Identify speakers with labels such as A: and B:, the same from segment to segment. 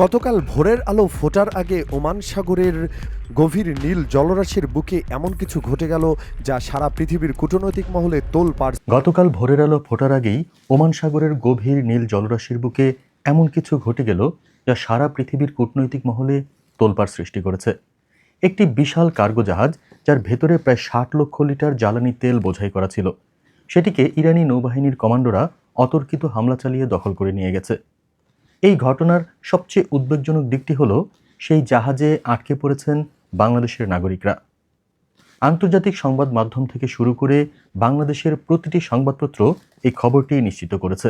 A: গতকাল ভোরের আলো ফোটার আগে ওমান সাগরের গভীর নীল জলরাশির বুকে এমন কিছু ঘটে গেল যা সারা পৃথিবীর কূটনৈতিক মহলে তোলপাড়।
B: গতকাল ভোরের আলো ফোটার আগেই ওমান সাগরের গভীর নীল জলরাশির বুকে এমন কিছু ঘটে গেল যা সারা পৃথিবীর কূটনৈতিক মহলে তোলপাড় সৃষ্টি করেছে। একটি বিশাল কার্গো জাহাজ, যার ভেতরে প্রায় 60 লক্ষ লিটার জ্বালানি তেল বোঝাই করা ছিল, সেটিকে ইরানি নৌবাহিনীর কমান্ডোরা অতর্কিত হামলা চালিয়ে দখল করে নিয়ে গেছে। এই ঘটনার সবচেয়ে উদ্বেগজনক দিকটি হলো, সেই জাহাজে আটকে পড়েছেন বাংলাদেশের নাগরিকরা। আন্তর্জাতিক সংবাদ মাধ্যম থেকে শুরু করে বাংলাদেশের প্রতিটি সংবাদপত্র এই খবরটি নিশ্চিত করেছে,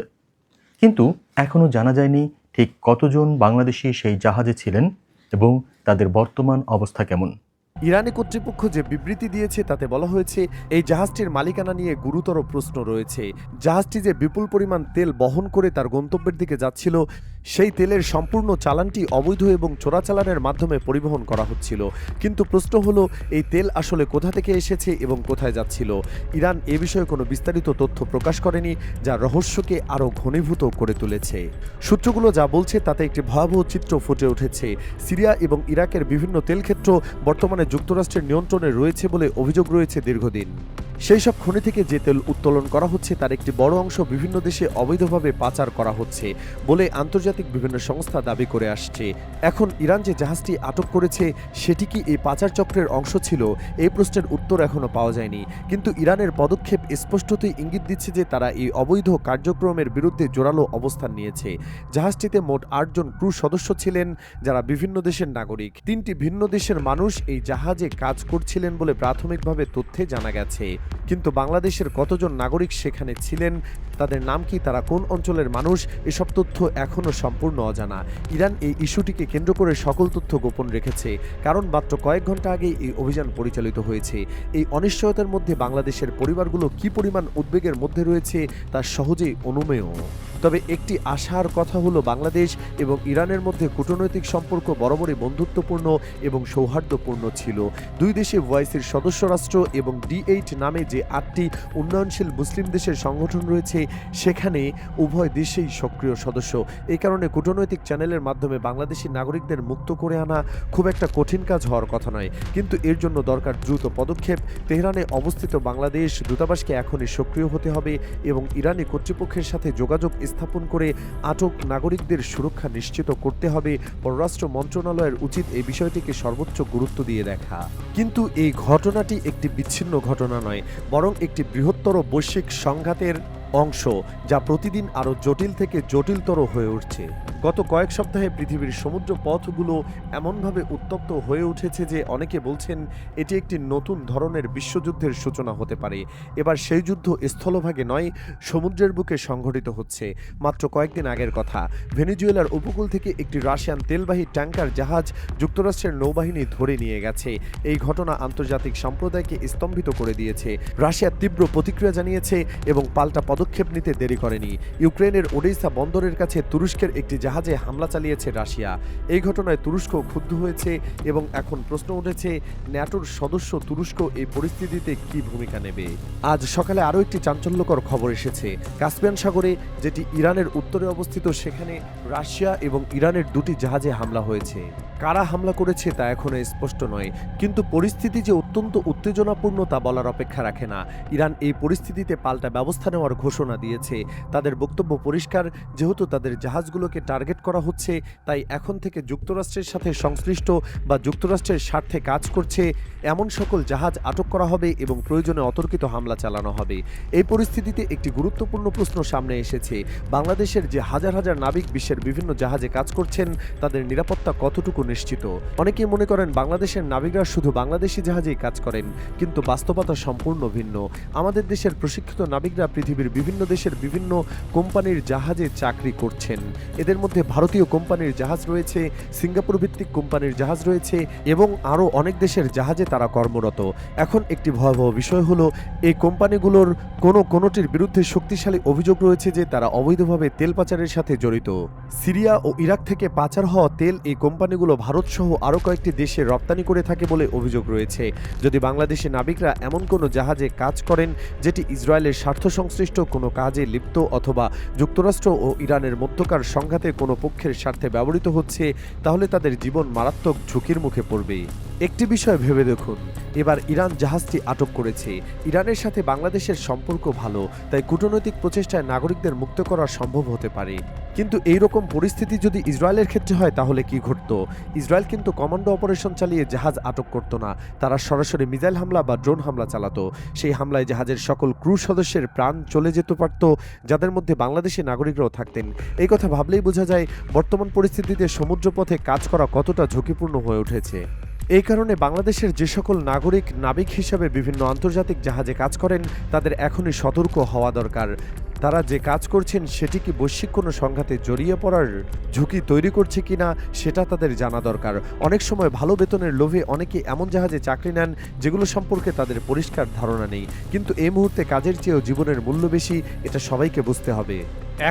B: কিন্তু এখনও জানা যায়নি ঠিক কতজন বাংলাদেশি সেই জাহাজে ছিলেন এবং তাদের বর্তমান অবস্থা কেমন।
A: ইরানি কর্তৃপক্ষ যে বিবৃতি দিয়েছে তাতে বলা হয়েছে, এই জাহাজটির মালিকানা নিয়ে গুরুতর প্রশ্ন রয়েছে। জাহাজটি যে বিপুল পরিমাণ তেল বহন করে তার গন্তব্যের দিকে যাচ্ছিল, সেই তেলের সম্পূর্ণ চালানটি অবৈধ এবং চোরাচালানের মাধ্যমে পরিবহন করা হচ্ছিল। কিন্তু প্রশ্ন হলো, এই তেল আসলে কোথা থেকে এসেছে এবং কোথায় যাচ্ছিল? ইরান এ বিষয়ে কোনো বিস্তারিত তথ্য প্রকাশ করেনি, যা রহস্যকে আরও ঘনীভূত করে তুলেছে। সূত্রগুলো যা বলছে তাতে একটি ভয়াবহ চিত্র ফুটে উঠেছে। সিরিয়া এবং ইরাকের বিভিন্ন তেলক্ষেত্র বর্তমানে যুক্তরাষ্ট্রের নিয়ন্ত্রণে রয়েছে বলে অভিযোগ রয়েছে দীর্ঘদিন। সেই সব খনি থেকে যে তেল উত্তোলন করা হচ্ছে তার একটি বড় অংশ বিভিন্ন দেশে অবৈধভাবে পাচার করা হচ্ছে বলে আন্তর্জাতিক বিভিন্ন সংস্থা দাবি করে আসছে। এখন ইরান যে জাহাজটি আটক করেছে, সেটি কি এই পাচার চক্রের অংশ ছিল? এই প্রশ্নের উত্তর এখনো পাওয়া যায়নি, কিন্তু ইরানের পদক্ষেপ স্পষ্টতই ইঙ্গিত দিচ্ছে যে তারা এই অবৈধ কার্যক্রমের বিরুদ্ধে জোরালো অবস্থান নিয়েছে। জাহাজটিতে মোট 8 জন ক্রু সদস্য ছিলেন, যারা বিভিন্ন দেশের নাগরিক। 3টি ভিন্ন দেশের মানুষ এই জাহাজে কাজ করছিলেন বলে প্রাথমিকভাবে তথ্যে জানা গেছে। কিন্তু বাংলাদেশের কতজন নাগরিক সেখানে ছিলেন, তাদের নাম কি, তারা কোন অঞ্চলের মানুষ, এসব তথ্য এখনও সম্পূর্ণ অজানা। ইরান এই ইস্যুটিকে কেন্দ্র করে সকল তথ্য গোপন রেখেছে, কারণ মাত্র কয়েক ঘন্টা আগেই এই অভিযান পরিচালিত হয়েছে। এই অনিশ্চয়তার মধ্যে বাংলাদেশের পরিবারগুলো কি পরিমাণ উদ্বেগের মধ্যে রয়েছে তা সহজেই অনুমেয়। তবে একটি আশার কথা হলো, বাংলাদেশ এবং ইরানের মধ্যে কূটনৈতিক সম্পর্ক বরাবরই বন্ধুত্বপূর্ণ এবং সৌহার্দ্যপূর্ণ ছিল। দুই দেশে ওআইসির সদস্য রাষ্ট্র এবং D8 নামে যে 8টি উন্নয়নশীল মুসলিম দেশের সংগঠন রয়েছে, সেখানে উভয় দেশেই সক্রিয় সদস্য। এই কারণে কূটনৈতিক চ্যানেলের মাধ্যমে বাংলাদেশি নাগরিকদের মুক্ত করে আনা খুব একটা কঠিন কাজ হওয়ার কথা নয়, কিন্তু এর জন্য দরকার দ্রুত পদক্ষেপ। তেহরানে অবস্থিত বাংলাদেশ দূতাবাসকে এখনই সক্রিয় হতে হবে এবং ইরানি কর্তৃপক্ষের সাথে যোগাযোগ স্থাপন করে আটক নাগরিকদের সুরক্ষা নিশ্চিত করতে হবে। পররাষ্ট্র মন্ত্রণালয়ের উচিত এই বিষয়টিকে সর্বোচ্চ গুরুত্ব দিয়ে দেখা। কিন্তু এই ঘটনাটি একটি বিচ্ছিন্ন ঘটনা নয়, বরং একটি বৃহত্তর বৈশ্বিক সংঘাতের অংশ, যা প্রতিদিন আরও জটিল থেকে জটিলতর হয়ে উঠছে। গত কয়েক সপ্তাহে পৃথিবীর সমুদ্র পথগুলো এমনভাবে উত্তপ্ত হয়ে উঠেছে যে অনেকে বলছেন এটি একটি নতুন ধরনের বিশ্বযুদ্ধের সূচনা হতে পারে। এবার সেই যুদ্ধ স্থলভাগে নয়, সমুদ্রের বুকে সংঘটিত হচ্ছে। মাত্র কয়েকদিন আগের কথা, ভেনেজুয়েলার উপকূল থেকে একটি রাশিয়ান তেলবাহী ট্যাঙ্কার জাহাজ যুক্তরাষ্ট্রের নৌবাহিনী ধরে নিয়ে গেছে। এই ঘটনা আন্তর্জাতিক সম্প্রদায়কে স্তম্ভিত করে দিয়েছে। রাশিয়া তীব্র প্রতিক্রিয়া জানিয়েছে এবং পাল্টা পদক্ষেপ নিতে দেরি করেনি। ইউক্রেনের ওডেসা বন্দরের কাছে তুরস্কের একটি জাহাজে হামলা চালিয়েছে রাশিয়া। এই ঘটনায় তুরস্ক ক্ষুব্ধ হয়েছে এবং এখন প্রশ্ন উঠেছে, ন্যাটোর সদস্য তুরস্ক এই পরিস্থিতিতে কি ভূমিকা নেবে। আজ সকালে আরও একটি চাঞ্চল্যকর খবর এসেছে। কাস্পিয়ান সাগরে, যেটি ইরানের উত্তরে অবস্থিত, সেখানে রাশিয়া এবং ইরানের 2টি জাহাজে হামলা হয়েছে। কারা হামলা করেছে তা এখনো স্পষ্ট নয়, কিন্তু পরিস্থিতি যে অত্যন্ত উত্তেজনাপূর্ণ তা বলার অপেক্ষা রাখে না। ইরান এই পরিস্থিতিতে পাল্টা ব্যবস্থা নেওয়ার ঘোষণা দিয়েছে। তাদের বক্তব্য পরিষ্কার, যেহেতু তাদের জাহাজগুলোকে টার্গেট করা হচ্ছে, তাই এখন থেকে যুক্তরাষ্ট্রের সাথে সংশ্লিষ্ট বা যুক্তরাষ্ট্রের স্বার্থে কাজ করছে এমন সকল জাহাজ আটক করা হবে এবং প্রয়োজনে অতর্কিত হামলা চালানো হবে। এই পরিস্থিতিতে একটি গুরুত্বপূর্ণ প্রশ্ন সামনে এসেছে, বাংলাদেশের যে হাজার হাজার নাবিক বিশ্বের বিভিন্ন জাহাজে কাজ করছেন, তাদের নিরাপত্তা কতটুকু নিশ্চিত? অনেকে মনে করেন বাংলাদেশের নাবিকরা শুধু বাংলাদেশি জাহাজেই কাজ করেন, কিন্তু বাস্তবতা সম্পূর্ণ ভিন্ন। আমাদের দেশের প্রশিক্ষিত নাবিকরা পৃথিবীর বিভিন্ন দেশের বিভিন্ন কোম্পানির জাহাজে চাকরি করছেন। এদের মধ্যে ভারতীয় কোম্পানির জাহাজ রয়েছে, সিঙ্গাপুর ভিত্তিক কোম্পানির জাহাজ রয়েছে এবং আরও অনেক দেশের জাহাজে তারা কর্মরত। এখন একটি ভয়াবহ বিষয় হলো, এই কোম্পানিগুলোর কোনোটির বিরুদ্ধে শক্তিশালী অভিযোগ রয়েছে যে তারা অবৈধভাবে তেল পাচারের সাথে জড়িত। সিরিয়া ও ইরাক থেকে পাচার হওয়া তেল এই কোম্পানিগুলো ভারতসহ আরও কয়েকটি দেশে রপ্তানি করে থাকে বলে অভিযোগ রয়েছে। যদি বাংলাদেশি নাবিকরা এমন কোনো জাহাজে কাজ করেন যেটি ইসরায়েলের স্বার্থ সংশ্লিষ্ট কোনো কাজে লিপ্ত অথবা যুক্তরাষ্ট্র ও ইরানের মধ্যকার সংঘাতে কোনো পক্ষের স্বার্থে ব্যবহৃত হচ্ছে, তাহলে তাদের জীবন মারাত্মক ঝুঁকির মুখে পড়বে। একটি বিষয় ভেবে দেখুন, এবার ইরান জাহাজটি আটক করেছে। ইরানের সাথে বাংলাদেশের সম্পর্ক ভালো, তাই কূটনৈতিক প্রচেষ্টায় নাগরিকদের মুক্ত করা সম্ভব হতে পারে। কিন্তু এই রকম পরিস্থিতি যদি ইসরায়েলের ক্ষেত্রে হয় তাহলে কি ঘটত? ইসরায়েল কিন্তু কমান্ডো অপারেশন চালিয়ে জাহাজ আটক করত না, তারা সরাসরি মিসাইল হামলা বা ড্রোন হামলা চালাতো। সেই হামলায় জাহাজের সকল ক্রু সদস্যের প্রাণ চলে যেতে পারত, যাদের মধ্যে বাংলাদেশি নাগরিকরাও থাকতেন। এই কথা ভাবলেই বোঝা যায় বর্তমান পরিস্থিতিতে সমুদ্রপথে কাজ করা কতটা ঝুঁকিপূর্ণ হয়ে উঠেছে। এই কারণে বাংলাদেশের যে সকল নাগরিক নাবিক হিসাবে বিভিন্ন আন্তর্জাতিক জাহাজে কাজ করেন, তাদের এখনই সতর্ক হওয়া দরকার। তারা যে কাজ করছেন সেটি কি বৈশ্বিক কোনো সংঘাতে জড়িয়ে পড়ার ঝুঁকি তৈরি করছে কিনা সেটা তাদের জানা দরকার। অনেক সময় ভালো বেতনের লোভে অনেকে এমন জাহাজে চাকরি নেন যেগুলো সম্পর্কে তাদের পরিষ্কার ধারণা নেই, কিন্তু এই মুহূর্তে কাজের চেয়েও জীবনের মূল্য বেশি, এটা সবাইকে বুঝতে হবে।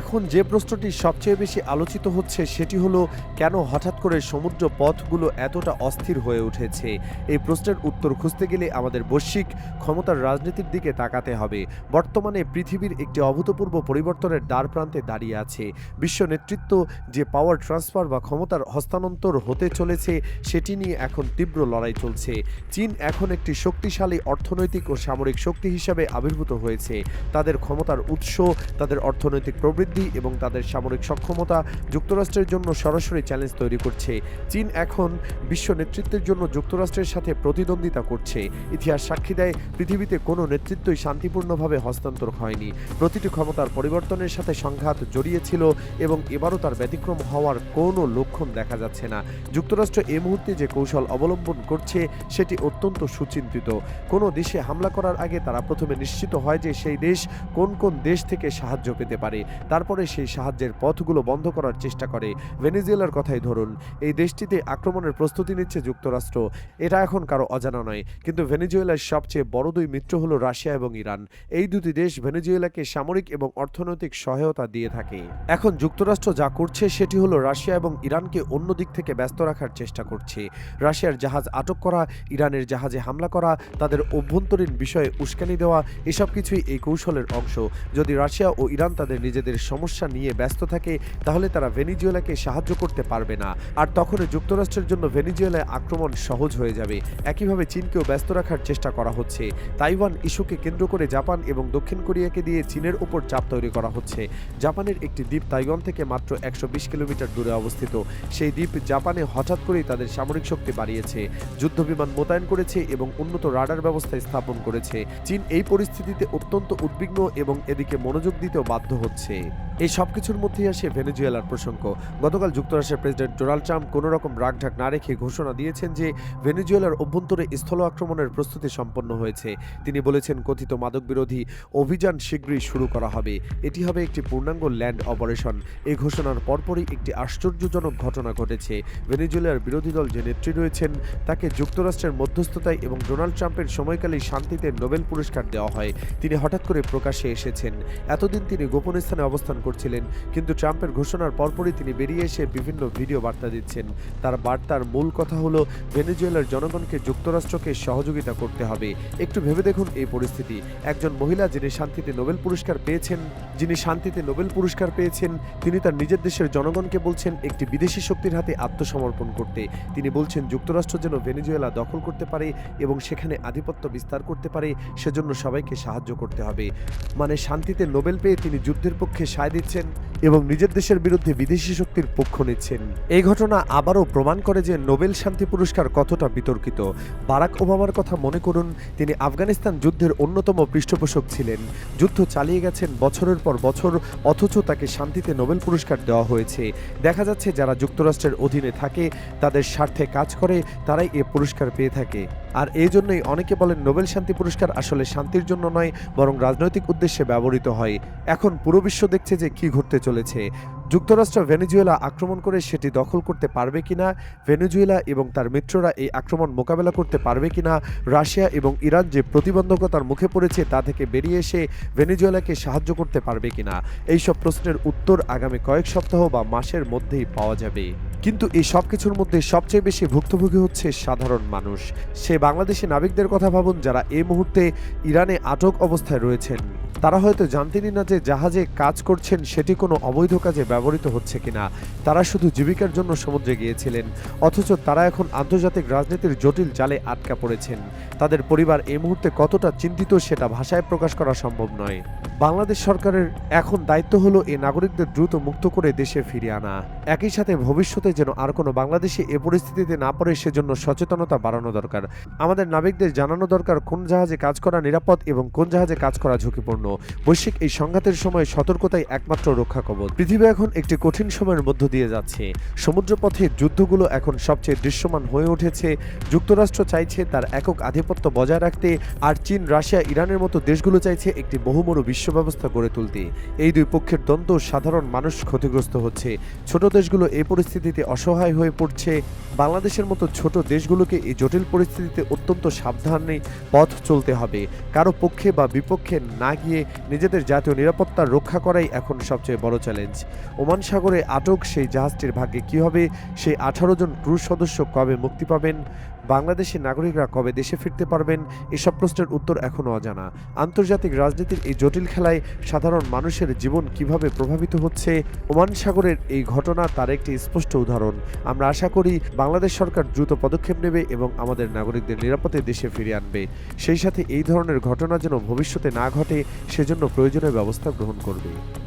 A: এখন যে প্রশ্নটি সবচেয়ে বেশি আলোচিত হচ্ছে সেটি হলো, কেন হঠাৎ করে সমুদ্র পথগুলো এতটা অস্থির হয়ে উঠেছে? এই প্রশ্নের উত্তর খুঁজতে গেলে আমাদের বৈশ্বিক ক্ষমতার রাজনীতির দিকে তাকাতে হবে। বর্তমানে পৃথিবীর একটি অভূতপূর্ব পরিবর্তনের দ্বার প্রান্তে দাঁড়িয়ে আছে। বিশ্ব নেতৃত্ব যে পাওয়ার ট্রান্সফার বা ক্ষমতার হস্তান্তর হতে চলেছে সেটি নিয়ে এখন তীব্র লড়াই চলছে। চীন এখন একটি শক্তিশালী অর্থনৈতিক ও সামরিক শক্তি হিসাবে আবির্ভূত হয়েছে। তাদের ক্ষমতার উৎস, তাদের অর্থনৈতিক প্রবৃদ্ধি এবং তাদের সামরিক সক্ষমতা যুক্তরাষ্ট্রের জন্য সরাসরি চ্যালেঞ্জ তৈরি করছে। চীন এখন বিশ্ব নেতৃত্বের জন্য যুক্তরাষ্ট্রের সাথে প্রতিদ্বন্দ্বিতা করছে। ইতিহাস সাক্ষী দেয়, পৃথিবীতে কোনো নেতৃত্বই শান্তিপূর্ণভাবে হস্তান্তর হয়নি। প্রতিটি ক্ষমতার পরিবর্তনের সাথে সংঘাত জড়িয়েছিল এবং এবারও তার ব্যতিক্রম হওয়ার কোনো লক্ষণ দেখা যাচ্ছে না। যুক্তরাষ্ট্র এই মুহূর্তে যে কৌশল অবলম্বন করছে সেটি অত্যন্ত সুচিন্তিত। কোনো দেশে হামলা করার আগে তারা প্রথমে নিশ্চিত হয় যে সেই দেশ কোন কোন দেশ থেকে সাহায্য পেতে পারে, তারপরে সেই সাহায্যের পথগুলো বন্ধ করার চেষ্টা করে। ভেনেজুয়েলার কথাই ধরুন, এই দেশটিতে আক্রমণের প্রস্তুতি নিচ্ছে যুক্তরাষ্ট্র। এটা এখন কারো অজানা নয়, কিন্তু ভেনেজুয়েলার সবচেয়ে বড় দুই মিত্র হলো রাশিয়া এবং ইরান। এই দুটি দেশ ভেনেজুয়েলাকে সামরিক এবং অর্থনৈতিক সহায়তা দিয়ে থাকে। এখন যুক্তরাষ্ট্র যা করছে সেটি হলো রাশিয়া এবং ইরানকে অন্য দিক থেকে ব্যস্ত রাখার চেষ্টা করছে। রাশিয়ার জাহাজ আটক করা, ইরানের জাহাজে হামলা করা, তাদের অভ্যন্তরীণ বিষয়ে উস্কানি দেওয়া, এসব কিছুই এই কৌশলের অংশ। যদি রাশিয়া ও ইরান তাদের নিজেদের সমস্যা নিয়ে ব্যস্ত থাকে তাহলে তারা ভেনেজুয়েলাকে সাহায্য করতে পারবে না, আর তখনই যুক্তরাষ্ট্রের জন্য ভেনেজুয়েলায় আক্রমণ সহজ হয়ে যাবে। একইভাবে চীনকেও ব্যস্ত রাখার চেষ্টা করা হচ্ছে। তাইওয়ান ইস্যুকে কেন্দ্র করে জাপান এবং দক্ষিণ কোরিয়াকে দিয়ে চীনের উপর চাপ তৈরি করা হচ্ছে। জাপানের একটি দ্বীপ তাইওয়ান থেকে মাত্র 120 কিলোমিটার দূরে অবস্থিত। সেই দ্বীপ জাপানে হঠাৎ করেই তাদের সামরিক শক্তি বাড়িয়েছে, যুদ্ধবিমান মোতায়েন করেছে এবং উন্নত রাডার ব্যবস্থা স্থাপন করেছে। চীন এই পরিস্থিতিতে অত্যন্ত উদ্বিগ্ন এবং এদিকে মনোযোগ দিতেও বাধ্য হচ্ছে। এই সবকিছুর মধ্যেই আসে ভেনেজুয়েলার প্রসঙ্গ। গতকাল যুক্তরাষ্ট্রের প্রেসিডেন্ট ডোনাল্ড ট্রাম্প কোনো রকম রাগঢাক না রেখে ঘোষণা দিয়েছেন যে ভেনেজুয়েলার অভ্যন্তরে স্থল আক্রমণের প্রস্তুতি সম্পন্ন হয়েছে। তিনি বলেছেন, কথিত মাদক বিরোধী অভিযান শীঘ্রই শুরু করা হবে। এটি হবে একটি পূর্ণাঙ্গ ল্যান্ড অপারেশন। এই ঘোষণার পরপরই একটি আশ্চর্যজনক ঘটনা ঘটেছে। ভেনেজুয়েলার বিরোধী দল যে নেত্রী রয়েছেন তাকে যুক্তরাষ্ট্রের মধ্যস্থতায় এবং ডোনাল্ড ট্রাম্পের সময়কালেই শান্তিতে নোবেল পুরস্কার দেওয়া হয়। তিনি হঠাৎ করে প্রকাশ্যে এসেছেন। এতদিন তিনি গোপন স্থানে অবস্থান করছিলেন, কিন্তু ট্রাম্পের ঘোষণার পরপরই তিনি বেরিয়ে এসে বিভিন্ন ভিডিও বার্তা দিচ্ছেন। তার বার্তার মূল কথা হলো ভেনেজুয়েলার জনগণকে যুক্তরাষ্ট্রকে সহযোগিতা করতে হবে। একটু ভেবে দেখুন এই পরিস্থিতি। একজন মহিলা যিনি শান্তিতে নোবেল পুরস্কার পেয়েছেন, তিনি তার নিজের দেশের জনগণকে বলছেন একটি বিদেশি শক্তির হাতে আত্মসমর্পণ করতে। তিনি বলছেন যুক্তরাষ্ট্র যেন ভেনেজুয়েলা দখল করতে পারে এবং সেখানে আধিপত্য বিস্তার করতে পারে, সেজন্য সবাইকে সাহায্য করতে হবে। মানে শান্তিতে নোবেল পেয়ে তিনি যুদ্ধের পক্ষে সায় দিচ্ছেন এবং নিজের দেশের বিরুদ্ধে বিদেশি শক্তির পক্ষ নিচ্ছেন। এই ঘটনা আবারও প্রমাণ করে যে নোবেল শান্তি পুরস্কার কতটা বিতর্কিত। বারাক ওবামার কথা মনে করুন, তিনি আফগানিস্তান যুদ্ধের অন্যতম পৃষ্ঠপোষক ছিলেন। যুদ্ধ চালিয়ে গেছেন বছরের পর বছর, অথচ তাকে শান্তিতে নোবেল পুরস্কার দেওয়া হয়েছে। দেখা যাচ্ছে যারা যুক্তরাষ্ট্রের অধীনে থাকে, তাদের স্বার্থে কাজ করে, তারাই এ পুরস্কার পেয়ে থাকে। আর এই জন্যই অনেকে বলেন নোবেল শান্তি পুরস্কার আসলে শান্তির জন্য নয়, বরং রাজনৈতিক উদ্দেশ্যে ব্যবহৃত হয়। এখন পুরো বিশ্ব দেখছে যে কি ঘটতে চলেছে। যুক্তরাষ্ট্র ভেনেজুয়েলা আক্রমণ করে সেটি দখল করতে পারবে কিনা, ভেনেজুয়েলা এবং তার মিত্ররা এই আক্রমণ মোকাবেলা করতে পারবে কিনা, রাশিয়া এবং ইরান যে প্রতিবন্ধকতার মুখে পড়েছে তা থেকে বেরিয়ে এসে ভেনেজুয়েলাকে সাহায্য করতে পারবে কিনা, এইসব প্রশ্নের উত্তর আগামী কয়েক সপ্তাহ বা মাসের মধ্যেই পাওয়া যাবে। কিন্তু এই সব কিছুর মধ্যে সবচেয়ে বেশি ভুক্তভোগী হচ্ছে সাধারণ মানুষ। সে বাংলাদেশি নাবিকদের কথা ভাবুন যারা এই মুহূর্তে ইরানে আটক অবস্থায় রয়েছেন। তারা হয়তো জানতেনই না যে জাহাজে কাজ করছেন সেটি কোনো অবৈধ কাজে ব্যবহৃত হচ্ছে কিনা। তারা শুধু জীবিকার জন্য সমুদ্রে গিয়েছিলেন, অথচ তারা এখন আন্তর্জাতিক রাজনীতির জটিল জালে আটকা পড়েছেন। তাদের পরিবার এই মুহূর্তে কতটা চিন্তিত সেটা ভাষায় প্রকাশ করা সম্ভব নয়। বাংলাদেশ সরকারের এখন দায়িত্ব হলো এই নাগরিকদের দ্রুত মুক্ত করে দেশে ফিরিয়ে আনা। একই সাথে ভবিষ্যতে যেন আর কোনো বাংলাদেশি এ পরিস্থিতিতে না পড়ে সেজন্য সচেতনতা বাড়ানো দরকার। আমাদের নাবিকদের জানানো দরকার কোন জাহাজে কাজ করা নিরাপদ এবং কোন জাহাজে কাজ করা ঝুঁকিপূর্ণ। বৈশ্বিক এই সংঘাতের সময় সতর্কতাই একমাত্র রক্ষা কবচ। পৃথিবী এখন একটি কঠিন সময়ের মধ্য দিয়ে যাচ্ছে। সমুদ্রপথে যুদ্ধগুলো এখন সবচেয়ে দৃশ্যমান হয়ে উঠেছে। যুক্তরাষ্ট্র চাইছে তার একক আধিপত্য বজায় রাখতে, আর চীন, রাশিয়া, ইরানের মতো দেশগুলো চাইছে একটি বহুমুখী বিশ্ব ব্যবস্থা গড়ে তুলতে। এই দুই পক্ষের দ্বন্দ্ব সাধারণ মানুষ ক্ষতিগ্রস্ত হচ্ছে। ছোট দেশগুলো এই পরিস্থিতিতে অসহায় হয়ে পড়ছে। বাংলাদেশের মতো ছোট দেশগুলোকে এই জটিল পরিস্থিতিতে অত্যন্ত সাবধানে পথ চলতে হবে। কারো পক্ষে বা বিপক্ষে না গিয়ে নিজেদের জাতীয় নিরাপত্তা রক্ষা করাই এখন সবচেয়ে বড় চ্যালেঞ্জ। ওমান সাগরে আটক সেই জাহাজটির ভাগ্যে কী হবে? সেই 18 জন ক্রু সদস্য কবে মুক্তি পাবেন? বাংলাদেশের নাগরিকরা কবে দেশে ফিরতে পারবেন? এসব প্রশ্নের উত্তর এখনও অজানা। আন্তর্জাতিক রাজনীতির এই জটিল খেলায় সাধারণ মানুষের জীবন কিভাবে প্রভাবিত হচ্ছে, ওমান সাগরের এই ঘটনা তার একটি স্পষ্ট উদাহরণ। আমরা আশা করি বাংলাদেশ সরকার দ্রুত পদক্ষেপ নেবে এবং আমাদের নাগরিকদের নিরাপদে দেশে ফিরিয়ে আনবে। সেই সাথে এই ধরনের ঘটনা যেন ভবিষ্যতে না ঘটে সেজন্য প্রয়োজনীয় ব্যবস্থা গ্রহণ করবে।